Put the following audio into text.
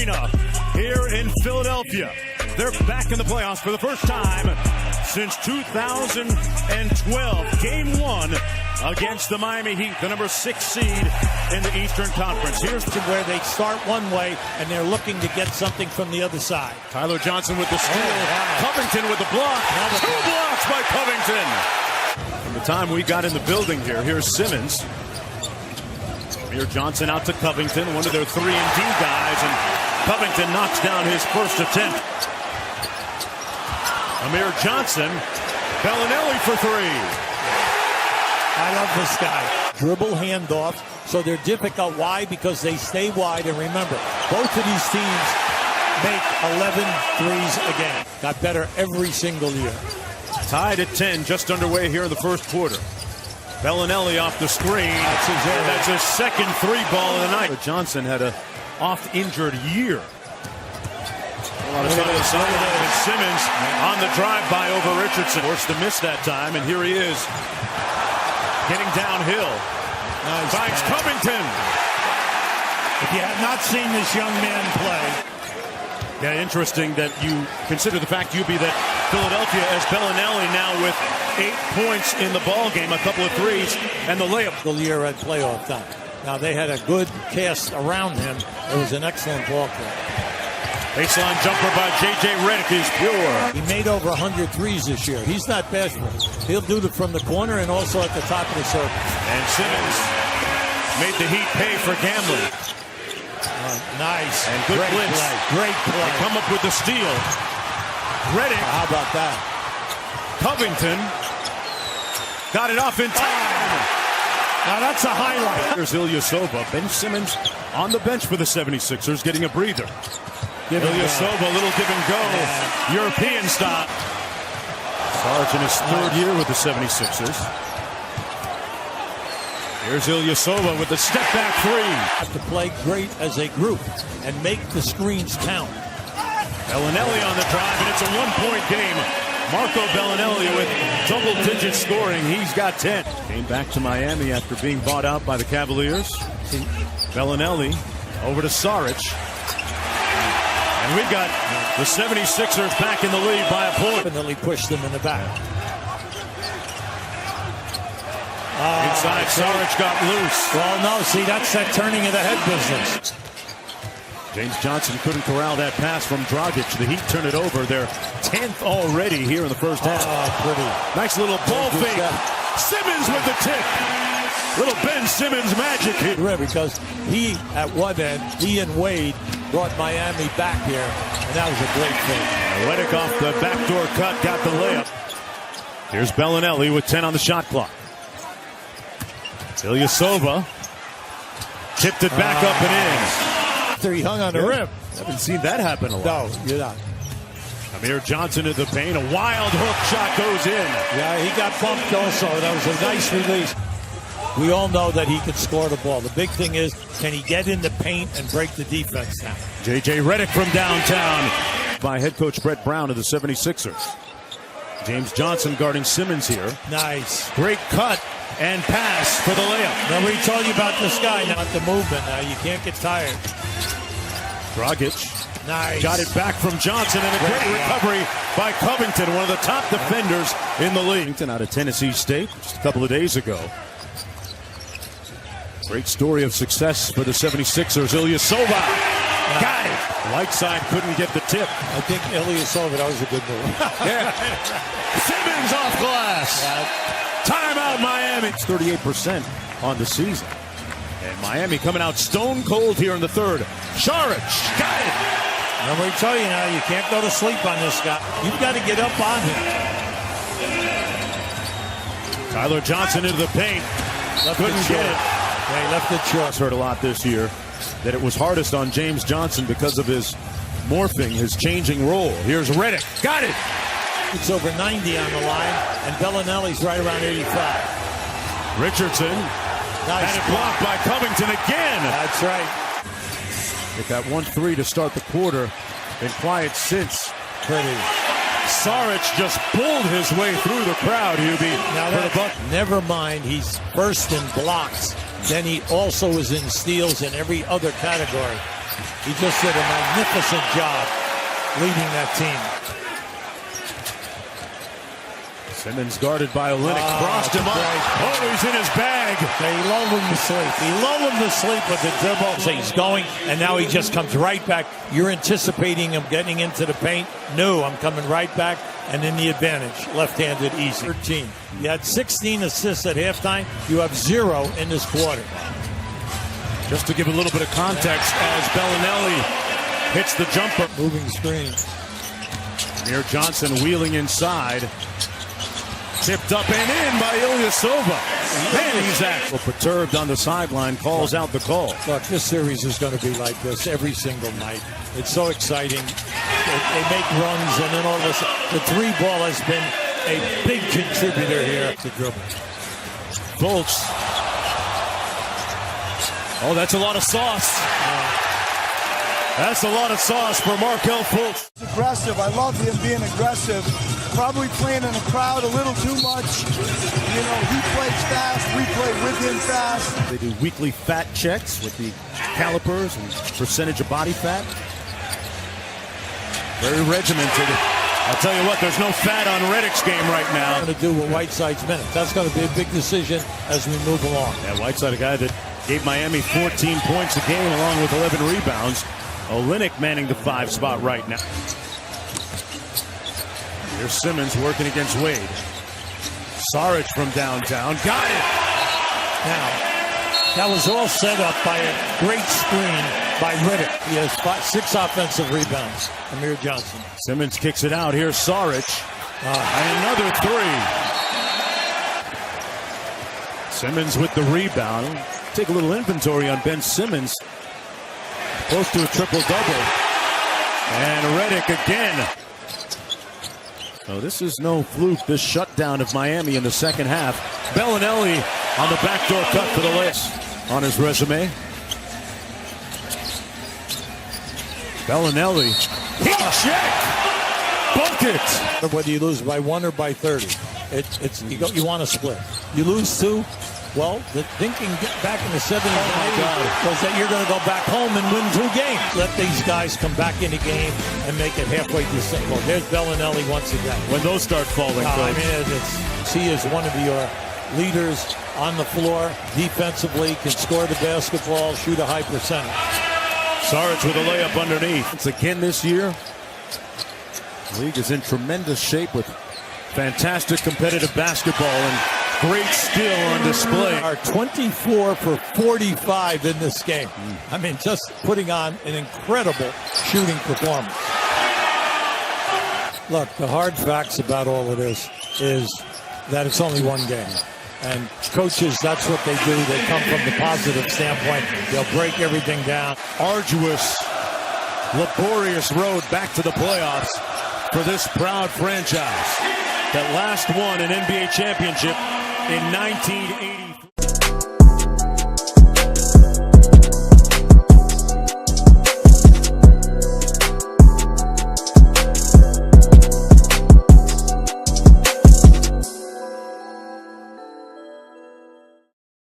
Arena here in Philadelphia. They're back in the playoffs for the first time since 2012. Game 1 against the Miami Heat, the number 6 seed in the Eastern Conference. Here's where they start one way and they're looking to get something from the other side. Tyler Johnson with the steal. Covington with the block. 2 blocks by Covington. From the time we got in the building here, here's Simmons. Amir Johnson out to Covington, one of their 3-and-D guys, and Covington knocks down his first attempt. Amir Johnson, Bellinelli for 3. I love this guy. Dribble handoff, so they're difficult. Why? Because they stay wide. And remember, both of these teams make 11 threes a game. Got better every single year. Tied at 10, just underway here in the first quarter. Bellinelli off the screen. That's his second 3-ball of the night. Johnson had a oft-injured year. A lot of time on the sideline, and Simmons on the drive-by over Richardson. Forced to miss that time, and here he is. Getting downhill. Nice. Finds Covington. If you have not seen this young man play. Yeah, interesting that you consider the fact, UB, that Philadelphia has Bellinelli now with 8 points in the ball game, a couple of threes, and the layup. The year at playoff time. Now they had a good cast around him. It was an excellent ball club. Baseline jumper by J.J. Redick is pure. He made over 100 threes this year. He's not bashful. He'll do it from the corner and also at the top of the circle. And Simmons made the Heat pay for gambling. Nice. And good blitz. Great play. They come up with the steal. Redick. How about that? Covington got it off in time. Now that's a highlight. There's Ilyasova. Ben Simmons on the bench for the 76ers, getting a breather. Ilyasova, a little give and go. Yeah. European stop. Sarge in his 3rd year with the 76ers. Here's Ilyasova with the step-back 3. Have to play great as a group and make the screens count. Bellinelli on the drive, and it's a 1-point game. Marco Bellinelli with double-digit scoring. He's got 10. Came back to Miami after being bought out by the Cavaliers. Bellinelli over to Saric. And we've got the 76ers back in the lead by a point. Definitely pushed them in the back. Inside, Saric got loose. Well, no, see, that's that turning of the head business. James Johnson couldn't corral that pass from Dragic. The Heat turn it over. They're 10th already here in the first half. Pretty. Nice little ball fake. Simmons with the tip. Little Ben Simmons magic here. Because he, at one end, he and Wade brought Miami back here, and that was a great thing. Redick off the backdoor cut, got the layup. Here's Bellinelli with 10 on the shot clock. Ilyasova tipped it back up and in. After he hung on the rim. Haven't seen that happen a lot. No, you're not. Amir Johnson in the paint. A wild hook shot goes in. Yeah, he got bumped also. That was a nice release. We all know that he can score the ball. The big thing is, can he get in the paint and break the defense down? J.J. Redick from downtown by head coach Brett Brown of the 76ers. James Johnson guarding Simmons here. Nice. Great cut and pass for the layup. Now we told you about this guy, not the movement. Now you can't get tired. Dragic. Nice. Got it back from Johnson, and a great recovery by Covington, one of the top defenders in the league. Out of Tennessee State just a couple of days ago. Great story of success for the 76ers. Ilyasova got it. Whiteside couldn't get the tip. I think Ilyasova, that was a good move. Yeah. Simmons off glass. Timeout Miami. It's 38% on the season. And Miami coming out stone cold here in the 3rd. Saric got it. And we tell you now, you can't go to sleep on this guy. You've got to get up on him. Tyler Johnson into the paint. Couldn't get it. Yeah, he left it short. Heard a lot this year that it was hardest on James Johnson because of his morphing, his changing role. Here's Redick. Got it. It's over 90 on the line, and Bellinelli's right around 85. Richardson. Nice. And it blocked by Covington again. That's right. Get that 1-3 to start the quarter. Been quiet since. Pretty. Saric just pulled his way through the crowd, UB. Now never mind, he's first in blocks. Then he also is in steals in every other category. He just did a magnificent job leading that team. Simmons guarded by Olynyk, crossed him up. Oh, he's in his bag. They lull him to sleep. He lulled him to sleep with the dribble. So he's going, and now he just comes right back. You're anticipating him getting into the paint. No, I'm coming right back, and in the advantage. Left-handed, easy. 13. You had 16 assists at halftime. You have 0 in this quarter. Just to give a little bit of context, as Bellinelli hits the jumper. Moving screen. Amir Johnson wheeling inside. Tipped up and in by Ilyasova. Man, he's actually perturbed on the sideline, calls out the call. Look, this series is going to be like this every single night. It's so exciting. They make runs, and then all of a sudden, the three ball has been a big contributor here to dribble. Fultz. Oh, that's a lot of sauce. That's a lot of sauce for Markelle Fultz. Aggressive. I love him being aggressive. Probably playing in a crowd a little too much. You know, he plays fast. We play with him fast. They do weekly fat checks with the calipers and percentage of body fat. Very regimented. I'll tell you what, there's no fat on Redick's game right now. Going to do with Whiteside's minutes. That's going to be a big decision as we move along. Yeah, Whiteside, a guy that gave Miami 14 points a game along with 11 rebounds. Olynyk manning the 5 spot right now. Here's Simmons working against Wade. Saric from downtown. Got it! Now, that was all set up by a great screen by Redick. He has 6 offensive rebounds. Amir Johnson. Simmons kicks it out. Here's Saric. And another 3. Simmons with the rebound. Take a little inventory on Ben Simmons. Close to a triple-double. And Redick again. So this is no fluke, this shutdown of Miami in the second half. Bellinelli on the backdoor cut for the Lakers on his resume. Bellinelli. Check! Bucket! Whether you lose by 1 or by 30, you want to split. You lose 2. Well, the thinking back in the 70s was that you're going to go back home and win 2 games. Let these guys come back in the game and make it halfway decent. Well, there's Bellinelli once again. When those start falling, I mean, he is one of your leaders on the floor defensively, can score the basketball, shoot a high percentage. Saric with a layup underneath. It's again this year. The league is in tremendous shape with fantastic competitive basketball and great skill on display. Are 24 for 45 in this game. I mean, just putting on an incredible shooting performance. Look, the hard facts about all of this is that it's only 1 game. And coaches, that's what they do. They come from the positive standpoint. They'll break everything down. Arduous, laborious road back to the playoffs for this proud franchise that last won an NBA championship in 1983.